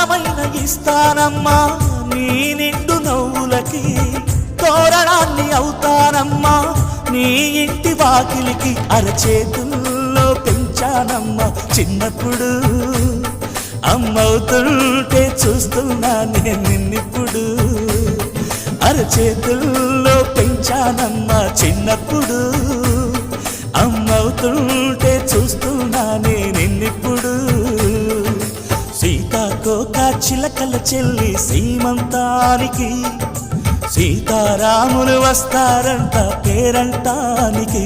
ప్రాణమైన ఇస్తానమ్మా నీ నిండు నవ్వులకి తోరణాన్ని అవుతానమ్మా నీ ఇంటి వాకిలికి అరచేతుల్లో పెంచానమ్మా చిన్నప్పుడు అమ్మవుతుంటే చూస్తున్నా నేను నిన్నిప్పుడు అరచేతుల్లో పెంచానమ్మా చిన్నప్పుడు అమ్మవుతుంటే చూస్తున్నా నేనిప్పుడు సీతాకోక చిలకల చెల్లి సీమంతానికి సీతారాములు వస్తారంట పేరంటానికి